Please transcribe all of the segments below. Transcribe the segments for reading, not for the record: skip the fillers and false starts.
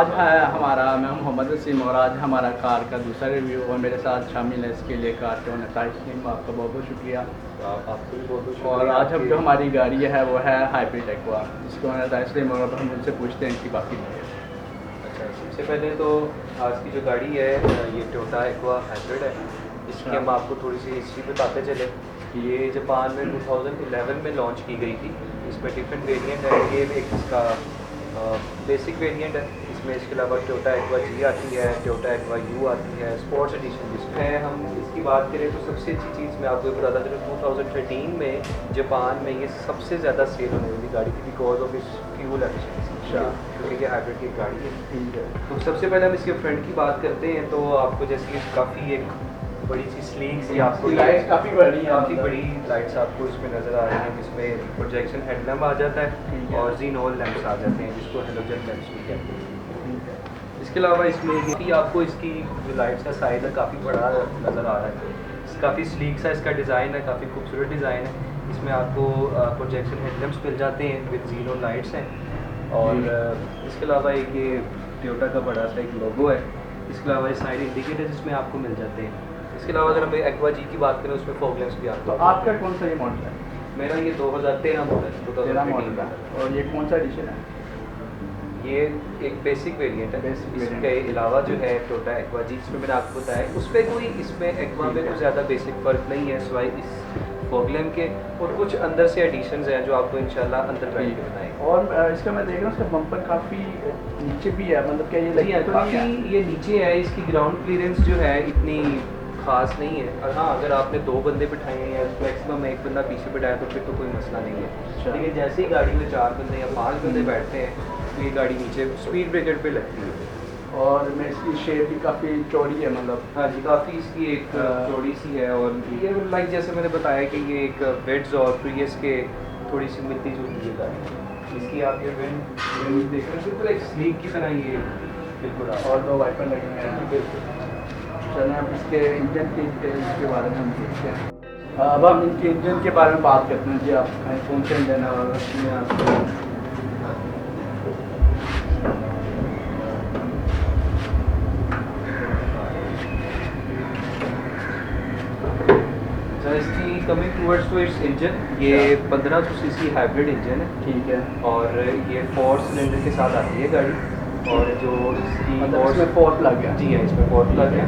आज है हमारा, मैं मोहम्मद वसीम और आज हमारा कार का दूसरा रिव्यू और मेरे साथ शामिल है इसके लिए कार के ओनर ताइम। आपका बहुत बहुत शुक्रिया। आपको भी बहुत बहुत और आज हम जो हमारी गाड़ी है वो है हाइब्रिड एक्वा, जिसके ओनर ताइम और हम उनसे पूछते हैं इनकी बाकी डिटेल्स। अच्छा, सबसे पहले तो आज की जो गाड़ी है ये टोयोटा एक्वा हाइब्रिड है। इसकी हम आपको थोड़ी सी हिस्ट्री बताते चले। ये जापान में 2011 में लॉन्च की गई थी। इसमें डिफरेंट वेरिएंट है। ये एक इसका बेसिक वेरिएंट है। इसमें इसके अलावा टोयोटा एक्वा जी आती है, टोयोटा एक्वा यू आती है, स्पोर्ट्स एडिशन जिसमें हम इसकी बात करें तो सबसे अच्छी चीज़ मैं आपको बताता चलूँ 2013 में जापान में ये सबसे ज़्यादा सेल होने वाली गाड़ी थी बिकॉज ऑफ इस फ्यूल एफिशिएंसी, क्योंकि ये हाइब्रिड की गाड़ी है। ठीक है, तो सबसे पहले हम इसके फ्रंट की बात करते हैं तो आपको जैसे काफ़ी एक बड़ी सी स्लीक सी आपको लाइट्स काफ़ी बड़ी काफ़ी बड़ी लाइट्स आपको इसमें नज़र आ रही हैं, जिसमें प्रोजेक्शन हेडलैम्प आ जाता है और जीनोल लैंप्स आ जाते हैं जिसको हेलोजन लैंप्स भी कहते हैं। इसके अलावा इसमें ये भी आपको इसकी जो लाइट्स का साइज़ है काफ़ी बड़ा नज़र आ रहा है। काफ़ी स्लीक सा इसका डिज़ाइन है, काफ़ी खूबसूरत डिज़ाइन है। इसमें आपको प्रोजेक्शन हेडलैम्प्स मिल जाते हैं विद जीनो लाइट्स हैं और इसके अलावा एक ये टोयोटा का बड़ा सा एक लोगो है। इसके अलावा ये साइड इंडिकेटर्स इसमें आपको मिल जाते हैं। इसके अलावा अगर हम एक्वा जी की बात करें उसमें फॉग लैंप्स भी आपको। तो आपका कौन सा ये मॉडल है? मेरा ये 2013 मॉडल है, 2013 का। का। और ये कौन सा एडिशन है? ये एक बेसिक वेरिएंट है। बेसिक इसके अलावा जो है टोयोटा एक्वा जी जिसमें मैंने आपको बताया उस पर कोई इसमें एक्वा में कुछ ज़्यादा बेसिक फ़र्क नहीं है सिवाय इस फॉग लैंप के, और कुछ अंदर से एडिशंस हैं जो आपको इंशाल्लाह अंदर बैठ के बताएंगे। और इसका मैं देख रहा हूँ इसका बम्पर काफ़ी नीचे भी है, मतलब क्या ये जी हाँ, काफ़ी ये नीचे है। इसकी ग्राउंड क्लियरेंस जो है इतनी खास नहीं है। और हाँ, अगर आपने 2 बंदे बिठाए हैं या मैक्सिमम एक बंदा पीछे बिठाया तो फिर तो कोई मसला नहीं है। लेकिन जैसे ही गाड़ी में 4 बंदे या 5 बंदे बैठते हैं तो ये गाड़ी नीचे स्पीड ब्रेकर पे लगती है। और मैं इसकी शेप भी काफ़ी चौड़ी है, मतलब हाँ जी, काफ़ी इसकी एक चौड़ी सी है। और ये लाइक जैसे मैंने बताया कि ये एक बेड्स और प्रीवियस के थोड़ी सी मिलती जुलती है गाड़ी। इसकी आप ये विंड देख रहे हैं बिल्कुल एक स्लीक की तरह ये बिल्कुल। और 2 वाइपर लगे हुए हैं। बिल्कुल। चलें अब इसके इंजन की डिटेल्स के बारे में हम देखते हैं। अब हम इनके इंजन के बारे में बात करते हैं। जी आप कौन सा इंजन है और उसमें आपको इसकी coming towards to its engine, ये 1500 सीसी हाइब्रिड इंजन है। ठीक है। और ये 4 सिलेंडर के साथ आती है गाड़ी। और जो इसकी इसमें 4 प्लग है। जी हाँ, इसमें 4 प्लग है।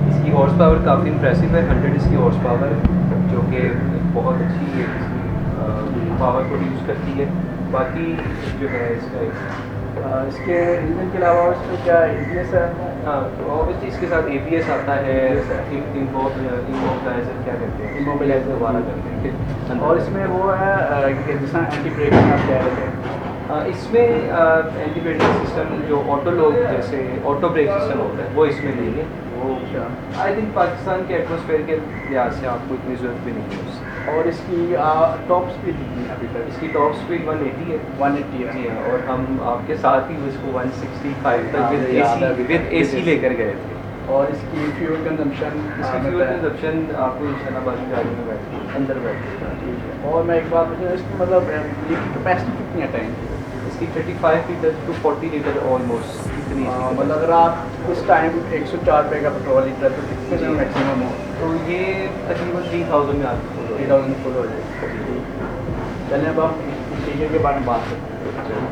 इसकी हॉर्स पावर काफ़ी इंप्रेसिव है, 100 इसकी हॉर्स पावर है जो कि बहुत अच्छी है, इसकी पावर प्रोड्यूस करती है। बाकी जो है इसके इंजन के अलावा इसमें क्या ABS है? हाँ, ऑब्वियसली इसके साथ ABS आता है, इमोबिलाइजर क्या कहते हैं, इमोबिलाइजर दोबारा करते हैं। और इसमें वो है कि जिसमें एंटी ब्रेक आप कह रहे थे, इसमें एंटी ब्रेकिंग सिस्टम जो ऑटो लोग जैसे ऑटो ब्रेक सिस्टम होता है वो इसमें नहीं है। वो आई थिंक पाकिस्तान के एटमॉस्फेयर के लिहाज से आपको इतनी ज़रूरत भी नहीं है उससे। और इसकी टॉप स्पीड कितनी है अभी तक? इसकी टॉप स्पीड 180 है। 180 है। जी हाँ, और हम आपके साथ ही उसको 165 तक विद AC लेकर गए थे। और इसकी फ्यूल कंजम्पशन? इसकी फ्यूल कंजप्शन आपको इंशाल्लाह बाकी गाड़ी में बैठ अंदर बैठेगा। ठीक है। और मैं एक बात पूछूँ, इसकी मतलब लिक्विड कैपेसिटी कितनी है टैंक की? इसकी 35 लीटर टू 40 लीटर ऑलमोस्ट इतनी। मतलब अगर आप इस टाइम 104 रुपये का पेट्रोल लीटर तो कितने में मैक्सिमम हो? तो ये तकरीबन 3000 में आती है। 3000 फुल हो जाएगी। चलें अब हम इंटीरियर के बारे में बात करते हैं।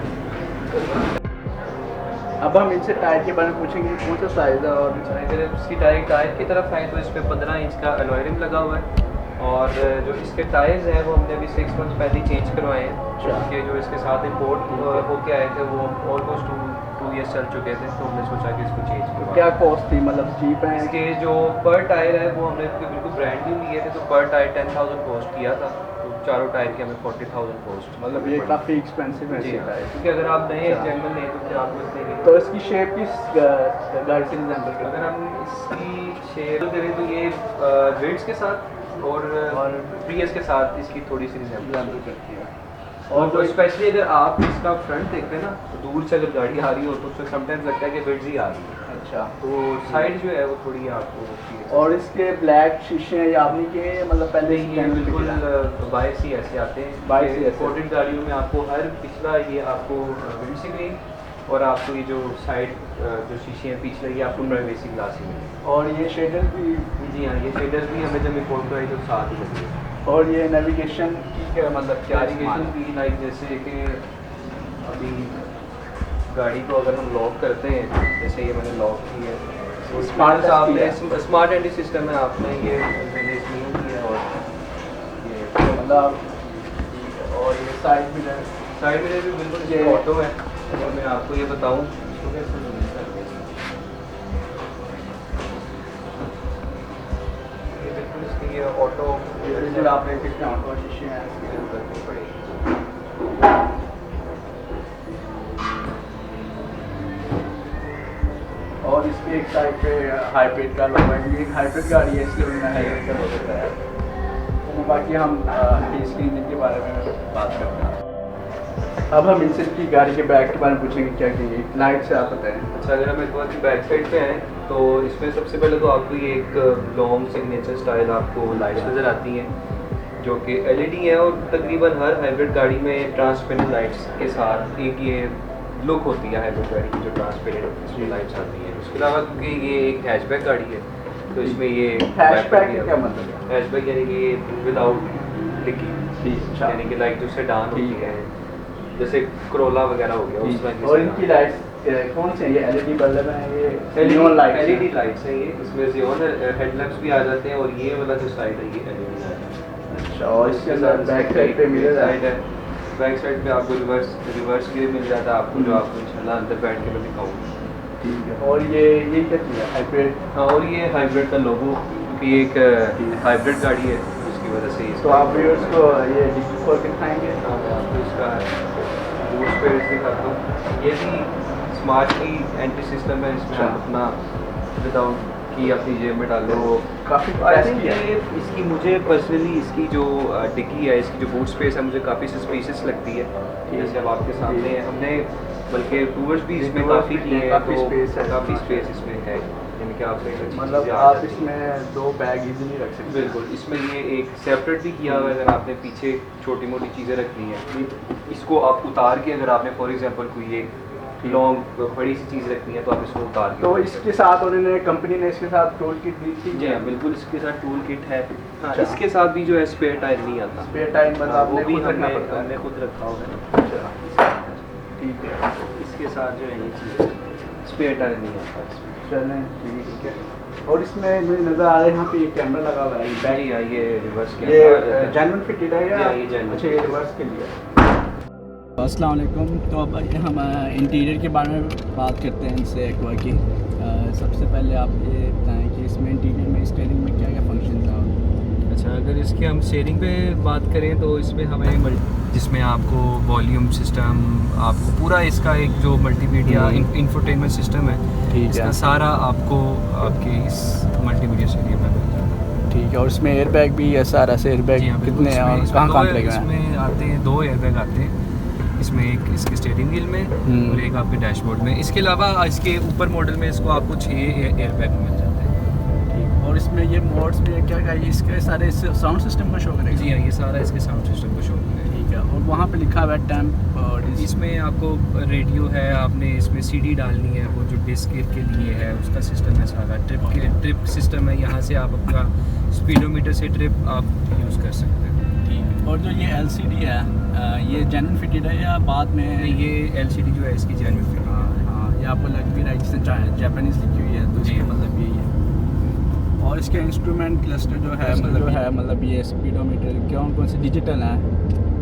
अब हम इनसे टायर के बारे में पूछेंगे कौन सा साइज़ है। और अगर इसकी टायर की तरफ आए तो इस पर 15 इंच का अलॉय रिम लगा हुआ है। और जो इसके टायर्स हैं वो हमने अभी 6 मंथ्स पहले ही चेंज करवाए हैं, क्योंकि जो इसके साथ इम्पोर्ट होके आए थे वो ऑलमोस्ट 2 ईयर्स चल चुके थे, तो हमने सोचा कि इसको चेंज करवाएं। क्या कॉस्ट थी, मतलब चीप है? इसके जो पर टायर है वो हमने बिल्कुल ब्रांड न्यू लिए थे, तो पर टायर 10,000 कॉस्ट किया था। तो चारों टायर के हमें 40,000 कॉस्ट, मतलब ये काफ़ी एक्सपेंसिव है। जी हाँ, क्योंकि अगर आप नए जेनवन लें तो फिर आपको इतने तो इसकी शेप किस गाड़ी से रिजेंबल करती है? अगर हम इसकी शेयर करें तो ये वेट्स के साथ और प्रियस के साथ इसकी थोड़ी सी रिजेंबल करती है। और तो स्पेशली अगर आप इसका फ्रंट देखते हैं ना तो दूर से अगर गाड़ी आ रही हो तो उससे समटाइम्स लगता है कि वेट्स ही आ रही है। अच्छा, तो साइड जो है वो थोड़ी आपको। और इसके ब्लैक शीशे या आपने के मतलब पहले नहीं, ये बिल्कुल बाइस ही ऐसे आते हैं। बाइस ही ऐसे कोटेड गाड़ियों में आपको हर पिछला ये आपको विंड स्क्रीन और आपको ये जो साइड जो शीशे हैं पीछे लगी आपको प्राइवेसी ग्लास ही मिलेगी। और ये शेडर भी, जी हाँ, ये शेडर भी हमें जब इम्पोर्ट कराई तो साथ ही लगी है। और ये नेविगेशन की क्या मतलब क्या नेविगेशन की लाइक जैसे कि अभी गाड़ी को अगर हम लॉक करते हैं, जैसे ये मैंने लॉक की है, तो स्मार्ट एंट्री सिस्टम है, आपने ये इंस्टॉलेशन किया है। और ये मतलब, और ये साइड मिरर भी बिल्कुल ये ऑटो है। और मैं आपको ये बताऊँ इसको कैसे यूज़ करते हैं, ये बिल्कुल इसकी ये ऑटो आपने कितने ऑटो शीशे हैं करनी पड़ेगी। और इसके एक साइड पे हाइब्रिड का लोगो है, ये एक हाइब्रिड गाड़ी है इसलिए उन्होंने हाइब्रिड का लोगो बताया। तो बाकी हम इसके इंजन के बारे में बात करते हैं। अब हम इनसे की गाड़ी के बैक के बारे में पूछेंगे क्या कि लाइट से आप बताएं। अच्छा, अगर हम एक बार बैक साइड पे हैं तो इसमें सबसे पहले तो आपको ये एक लॉन्ग सिग्नेचर स्टाइल आपको लाइट्स नज़र आती हैं जो कि एलईडी है, और तकरीबन हर हाइब्रिड गाड़ी में ट्रांसपेरेंट लाइट्स के साथ एक ये लुक होती है हाइब्रिड गाड़ी की जो ट्रांसपेरेंट इसमें लाइट्स आती हैं। उसके अलावा क्योंकि ये एक हैचबैक गाड़ी है तो इसमें ये हैचबैक का क्या मतलब है? हैचबैक यानी कि विदाउट डिक्की, अच्छा। यानी कि लाइक जो सेडान होती है जैसे करोला वगैरह हो गया उस तरह की। और इनकी लाइट्स कौन से हैं? ये एलईडी बल्ब हैं, ये नियॉन लाइट्स, एलईडी लाइट्स हैं। ये इसमें जियोन हेडलैम्प्स भी आ जाते हैं, और ये वाला जो साइड है ये एलईडी लाइट है। अच्छा, और इसके अंदर बैक साइड पे मिरर साइड है, बैक साइड पे आपको रिवर्स गियर मिल जाता है आपको, जो आपको इंशाल्लाह अंदर बैठ के मैं दिखाऊंगा। ठीक है। और ये क्या चीज़ है? हाइब्रिड। हाँ, और ये हाइब्रिड का लोगो, क्योंकि ये एक हाइब्रिड गाड़ी है उसकी वजह से। तो आप व्यूअर्स को ये डिग्गी खोल के दिखाएंगे? हाँ, मैं आपको इसका बूट स्पेस दिखाता हूँ। ये भी स्मार्ट की एंट्री सिस्टम है, इसमें आप अपना विदाउट की अपनी जेब में डालो। काफ़ी ये इसकी मुझे पर्सनली इसकी जो डिग्गी है, इसकी जो बूट स्पेस है मुझे काफ़ी सस्पिशियस लगती है। जैसे अब आपके सामने है, हमने बल्कि टूवर्स भी इसमें काफ़ी किए हैं, काफ़ी तो स्पेस है, काफ़ी स्पेस इसमें है, यानी कि आप मतलब आप इसमें 2 बैग इजीली रख सकते हैं। बिल्कुल, इसमें ये एक सेपरेट भी किया हुआ है। अगर आपने पीछे छोटी मोटी चीज़ें रखनी है, इसको आप उतार के, अगर आपने फॉर एग्जांपल कोई एक लॉन्ग बड़ी सी चीज़ रखनी है तो आप इसको उतार के, तो इसके साथ उन्होंने कंपनी ने इसके साथ टूल किट दी थी? जी हाँ, बिल्कुल इसके साथ टूल किट है। हाँ, इसके साथ भी जो है स्पेयर टायर नहीं आता। स्पेयर टायर मतलब वो भी हमने खुद रखा हुआ है। ठीक है। इसके साथ जो है ये चीज़ स्पेयर टायर नहीं आता इसमें। चलें, ठीक है। और इसमें मुझे नज़र आ रहा है यहाँ पे एक कैमरा लगा हुआ है बैक। जी हाँ, ये रिवर्स ये जेन्युइन फिटेड है या? ये जेन्युइन। अच्छा, ये रिवर्स के लिए। अस्सलाम वालेकुम। तो अब हम इंटीरियर के बारे में बात करते हैं इनसे एक्वा की। सबसे पहले आप ये बताएं कि इसमें इंटीरियर में स्टीयरिंग में क्या क्या फंक्शन था? अच्छा, अगर इसके हम स्टीयरिंग पे बात करें तो इसमें हमें जिसमें आपको वॉल्यूम सिस्टम, आपको पूरा इसका एक जो मल्टीमीडिया इंफोटेनमेंट सिस्टम है, इसका सारा आपको आपके इस मल्टीमीडिया स्टीयरिंग में मिल जाता है। ठीक है। और इसमें एयर बैग भी है सारा से? एयर बैग कितने हैं और कहाँ लगे हुए हैं? इसमें आते हैं 2 एयर बैग आते हैं इसमें, एक इसके स्टीयरिंग व्हील में और एक आपके डैशबोर्ड में। इसके अलावा इसके ऊपर मॉडल में इसको आपको 6 एयर बैग मिल जाते हैं। और इसमें ये मोड्स में क्या क्या इसके सारे साउंड सिस्टम का शो करेगा? जी हाँ, ये सारा इसके साउंड सिस्टम का शो करेगा। ठीक है। और वहाँ पे लिखा हुआ है टेम्प, और इसमें आपको रेडियो है, आपने इसमें सीडी डालनी है, वो जो डिस्क के लिए है उसका सिस्टम है सारा। ट्रिप सिस्टम है, यहाँ से आप अपना स्पीडोमीटर से ट्रिप आप यूज़ कर सकते हैं। और जो ये LCD है, ये जेन्युइन फिटेड है या बाद में? नहीं, ये LCD जो है इसकी जेन्युइन फिटेड है। हाँ, ये आपको लग भी रहा है जिससे जापानीज़ लिखी हुई है, तो जी मतलब यही है। और इसके इंस्ट्रूमेंट क्लस्टर जो है ये स्पीडोमीटर कौन से डिजिटल हैं,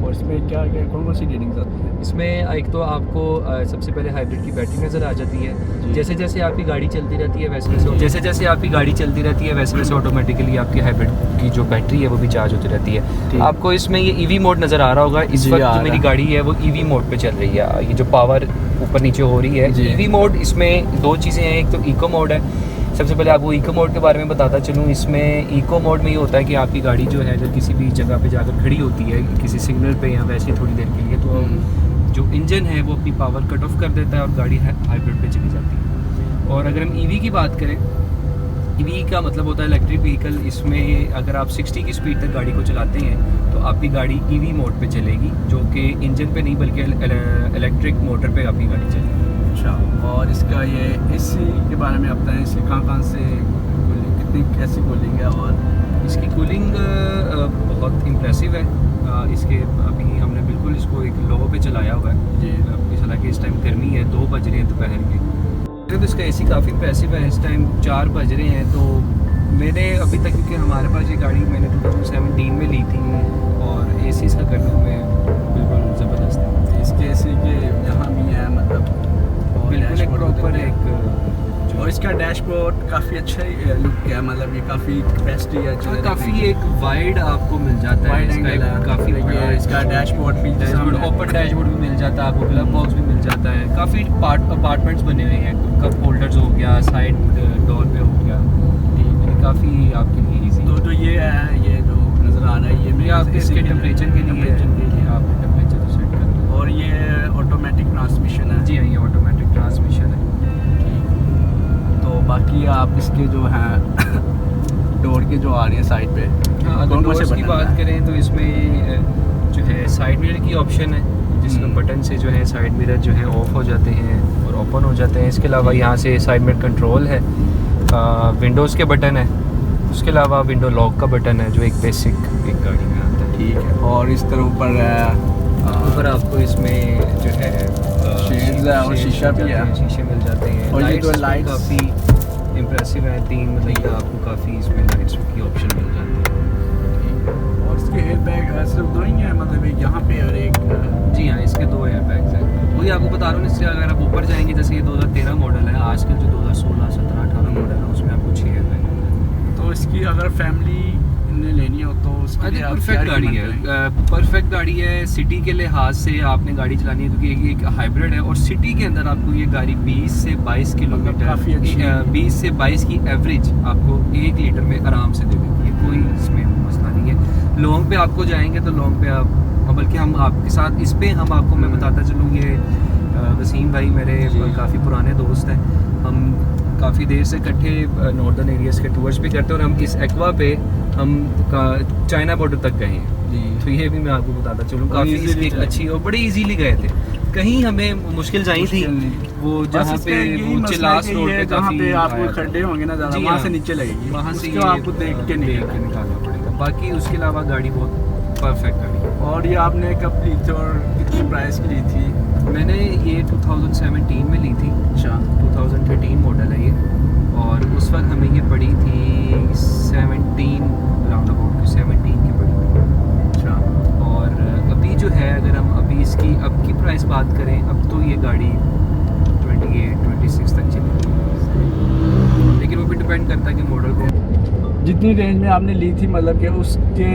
और इसमें क्या क्या कौन सी रीडिंग्स आती हैं? इसमें एक तो आपको सबसे पहले हाइब्रिड की बैटरी नज़र आ जाती है। जैसे जैसे आपकी गाड़ी चलती रहती है वैसे वैसे ऑटोमेटिकली आपकी हाइब्रिड की जो बैटरी है वो भी चार्ज होती रहती है। आपको इसमें ये EV मोड नज़र आ रहा होगा। इस वक्त जो मेरी गाड़ी है वो EV मोड पे चल रही है। ये जो पावर ऊपर नीचे हो रही है, EV मोड, इसमें 2 चीज़ें हैं। एक तो इको मोड है। सबसे पहले आपको इको मोड के बारे में बताता चलूँ। इसमें इको मोड में ये होता है कि आपकी गाड़ी जो है जब किसी भी जगह पे जाकर खड़ी होती है किसी सिग्नल पे या वैसे थोड़ी देर के लिए, तो जो इंजन है वो अपनी पावर कट ऑफ कर देता है और गाड़ी हाइब्रिड पे चली जाती है। और अगर हम EV की बात करें, EV का मतलब होता है इलेक्ट्रिक व्हीकल। इसमें अगर आप 60 की स्पीड तक गाड़ी को चलाते हैं तो आपकी गाड़ी EV मोड पे चलेगी, जो कि इंजन पे नहीं बल्कि इलेक्ट्रिक मोटर पे आपकी गाड़ी चलेगी। अच्छा, और इसका ये एसी के बारे में आप बताएं, इसकी कहाँ से कूलिंग, कितनी कैसी कूलिंग है? और इसकी कूलिंग बहुत इम्प्रेसिव है। इसके अभी हमने बिल्कुल इसको एक लो पे चलाया हुआ है जी। हालांकि इस टाइम गर्मी है, 2 बज रहे हैं दोपहर के। तो इसका एसी काफ़ी इम्प्रेसिव है। इस टाइम 4 बज रहे हैं। तो मैंने अभी तक, क्योंकि हमारे पास ये गाड़ी मैंने 2017 में ली थी और एसी इसका गर्मियों में बिल्कुल ज़बरदस्त है। इसके एसी के यहाँ भी है मतलब, और बिल्कुल एक डैशबोर्ड प्रॉपर है। एक और इसका डैशबोर्ड काफ़ी अच्छा लुक है, मतलब ये काफ़ी कैपेसिटी है, काफ़ी एक वाइड आपको मिल जाता है। वाइड इसका एंगल है, काफ़ी ये इसका डैशबोर्ड भी, डैशबोर्ड, ओपन डैशबोर्ड भी मिल जाता है आपको, ग्लव बॉक्स भी मिल जाता है। काफ़ी अपार्टमेंट्स बने हुए हैं, कप होल्डर्स हो गया, साइड डोर पे हो गया, काफ़ी आपके लिए ईजी। तो ये है, ये जो नज़र आ रहा है ये आपके इसके टेम्परेचर के लिए आप टेम्परेचर तो सेट कर। और ये ऑटोमेटिक ट्रांसमिशन है। जी हाँ, ये ऑटोमेटिक ट्रांसमिशन है। तो बाकी आप इसके जो हैं डोर के जो आ रही है साइड पे, हाँ, अगर डोर्स की बात करें तो इसमें जो है साइड मिरर की ऑप्शन है, जिसमें बटन से जो है साइड मिरर जो है ऑफ हो जाते हैं और ओपन हो जाते हैं। इसके अलावा यहाँ से साइड मिरर कंट्रोल है, विंडोज़ के बटन है, उसके अलावा विंडो लॉक का बटन है जो एक बेसिक एक गाड़ी में आता है। ठीक है। और इस तरह ऊपर आपको इसमें जो है शेड्स है और शीशा भी है, शीशे मिल जाते हैं। और ये जो लाइट्स काफ़ी इम्प्रेसिव है, 3 मतलब कि आपको काफ़ी इसमें लाइट्स की ऑप्शन मिल जाती है। और इसके एयर बैग सिर्फ 2 ही हैं, मतलब एक यहाँ पे और एक जी हाँ, इसके 2 एयर बैग्स हैं। वही आपको बता रहा हूँ, इससे अगर आप ऊपर जाएंगे, जैसे ये 2013 मॉडल है, आजकल जो 2016, 17, 18 मॉडल है उसमें आपको 6 एयर बैग। तो इसकी अगर फैमिली ने लेनी हो तो उसके लिए परफेक्ट गाड़ी है, परफेक्ट गाड़ी है। सिटी के लिहाज से आपने गाड़ी चलानी है, क्योंकि ये एक हाइब्रिड है और सिटी के अंदर आपको ये गाड़ी 20 से 22 किलोमीटर, काफ़ी अच्छी 20 से 22 की एवरेज आपको 1 लीटर में आराम से दे देती है, कोई इसमें मसला नहीं है। लॉन्ग पे आपको जाएंगे तो लॉन्ग पे आप, बल्कि हम आपके साथ इस पे हम आपको मैं बताता चलूँ, ये वसीम भाई मेरे काफ़ी पुराने दोस्त हैं, हम काफ़ी देर से इकट्ठे नॉर्दर्न एरियाज़ के टूर्स भी करते हैं और हम इस एक्वा पे हम चाइना बॉर्डर तक गए हैं जी। तो ये भी मैं आपको बताता चलूँ, काफ़ी इसकी एक अच्छी और बड़ी इजीली गए थे। कहीं हमें मुश्किल आई थी वो जहाँ पे वो चिलास रोड पे जहाँ पे काफ़ी आपको खड्डे होंगे ना ज़्यादा, वहाँ से नीचे लगेगी, वहाँ से उसको आपको देख के निकालना पड़ेगा। बाकी उसके अलावा गाड़ी बहुत परफेक्ट गाड़ी है। और ये आपने कब ली थी और कितनी प्राइस की ली थी? मैंने ये 2017 में ली थी। अच्छा, 2013 मॉडल है ये, और उस वक्त हमें ये पड़ी थी 17 राउंड अबाउट 17 की पड़ी थी। अच्छा। और अभी जो है, अगर हम अभी इसकी अब की प्राइस बात करें, अब तो ये गाड़ी 28-26 तक चलेगी, लेकिन वो भी डिपेंड करता है कि मॉडल को। जितनी रेंज में आपने ली थी, मतलब कि उसके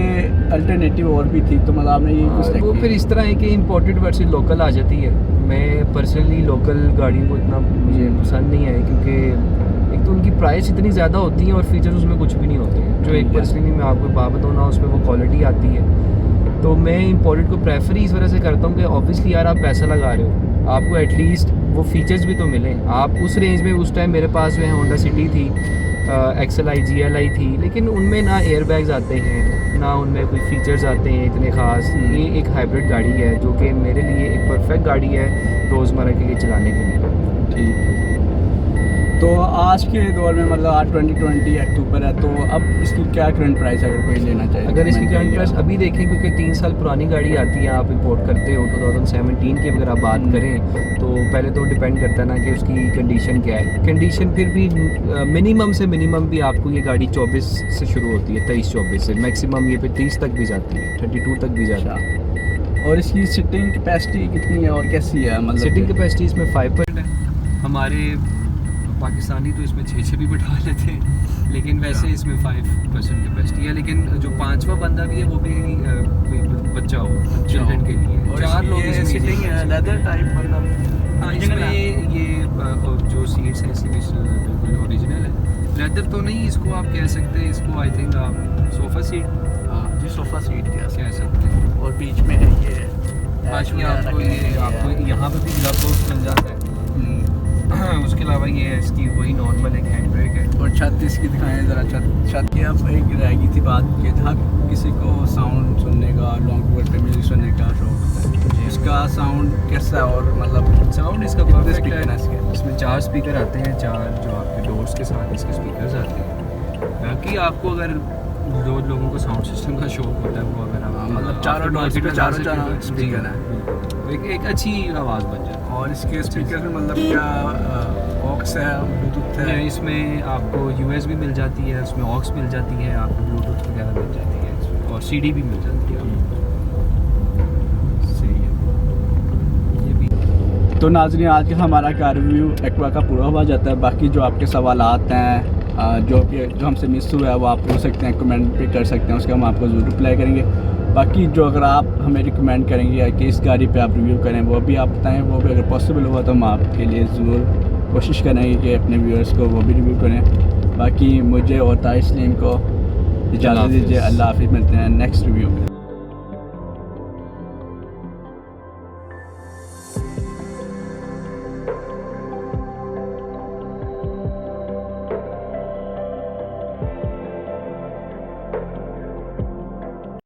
अल्टरनेटिव और भी थी, तो मतलब आपने ये कुछ वो फिर इस तरह है कि इम्पोर्टेड वर्सेस लोकल आ जाती है। मैं पर्सनली लोकल गाड़ियों को इतना मुझे पसंद नहीं है, क्योंकि एक तो उनकी प्राइस इतनी ज़्यादा होती है और फीचर्स उसमें कुछ भी नहीं होते हैं। जो एक पर्सनली मैं आपको बात बताऊँ ना, उसमें वो क्वालिटी आती है, तो मैं इम्पोर्टेड को प्रेफर ही इस वजह से करता हूँ कि ऑब्वियसली यार आप पैसा लगा रहे हो, आपको एटलीस्ट वो फीचर्स भी तो मिलें। आप उस रेंज में, उस टाइम मेरे पास जो है होंडा सिटी थी, XLI GLI थी, लेकिन उनमें ना एयर बैग्स आते हैं, ना उनमें कोई फीचर्स आते हैं इतने ख़ास। ये एक हाइब्रिड गाड़ी है जो कि मेरे लिए एक परफेक्ट गाड़ी है रोज़मर्रा के लिए चलाने के लिए। ठीक। तो आज के दौर में, मतलब आज 2020 अक्टूबर है, तो अब इसकी क्या करंट प्राइस है अगर कोई लेना चाहे? अगर इसकी करंट प्राइस अभी देखें, क्योंकि 3 साल पुरानी गाड़ी आती है, आप इंपोर्ट करते हो 2017 की अगर आप बात करें, तो पहले तो डिपेंड करता है ना कि उसकी कंडीशन क्या है। कंडीशन फिर भी मिनिमम से मिनिमम भी आपको ये गाड़ी 24 से शुरू होती है, 23-24 से, मैक्सिमम ये पे 30 तक भी जाती है, 32 तक भी जाती है। और इसकी सिटिंग कैपेसिटी कितनी है और कैसी है? मतलब सिटिंग कैपेसिटी इसमें 5% है। हमारे पाकिस्तानी तो इसमें 6 भी बैठा लेते हैं, लेकिन वैसे इसमें 5% कैपेसिटी है। लेकिन जो 5वां बंदा भी है वो भी कोई बच्चा हो, चिल्ड्रन के लिए। 4 लोग इसमें सिटिंग है लेदर टाइप, मतलब हाँ, इसमें ये जो सीट्स हैं इसी बिल्कुल ओरिजिनल है। लेदर तो नहीं इसको आप कह सकते हैं, इसको आई थिंक आप सोफ़ा सीट, हाँ जी, सोफ़ा सीट कह सकते हैं। और बीच में है ये बाकी आपको यहाँ पर भी ग्लव बॉक्स मिल जाता है। उसके अलावा ये है इसकी वही नॉर्मल एक हैंड ब्रेक है। और छत इसकी दिखाएं ज़रा, छत की अब एक रह गई थी बात कि हर किसी को साउंड सुनने का, लॉन्ग टूर पे म्यूजिक सुनने का शौक होता है। इसका साउंड कैसा है और मतलब साउंड इसका कितने परफेक्ट स्पीकर है इसके? इसमें 4 स्पीकर आते हैं, 4 जो आपके डोर्स के साथ इसके स्पीकर्स आते हैं। बाकी आपको अगर जो लोगों को साउंड सिस्टम का शौक होता है वो अगर आप मतलब चारों डोर्स पे चारों स्पीकर हैं, एक अच्छी आवाज़ बन जाती है। और इसके स्पीकर में मतलब क्या ऑक्स है, ब्लूटूथ है? इसमें आपको USB मिल जाती है, उसमें ऑक्स मिल जाती है, आपको ब्लूटूथ वगैरह मिल जाती है इसमें, और CD भी मिल जाती है आपको। सही है। ये भी तो नाज़रीन, आज का हमारा कार रिव्यू एक्वा का पूरा हुआ जाता है। बाकी जो आपके सवालात हैं, जो हमसे मिस हुआ है, वो आप पूछ सकते हैं, कमेंट पे कर सकते हैं, उसका हम आपको ज़रूर रिप्लाई करेंगे। बाकी जो अगर आप हमें रिकमेंड करेंगे कि इस गाड़ी पे आप रिव्यू करें, वो भी आप बताएं। वो भी अगर पॉसिबल हुआ तो हम आपके लिए ज़रूर कोशिश करेंगे कि अपने व्यूअर्स को वो भी रिव्यू करें। बाकी मुझे और ताइस्लीम को इजाज़त दीजिए। अल्लाह हाफ़िज़, मिलते हैं नेक्स्ट रिव्यू में।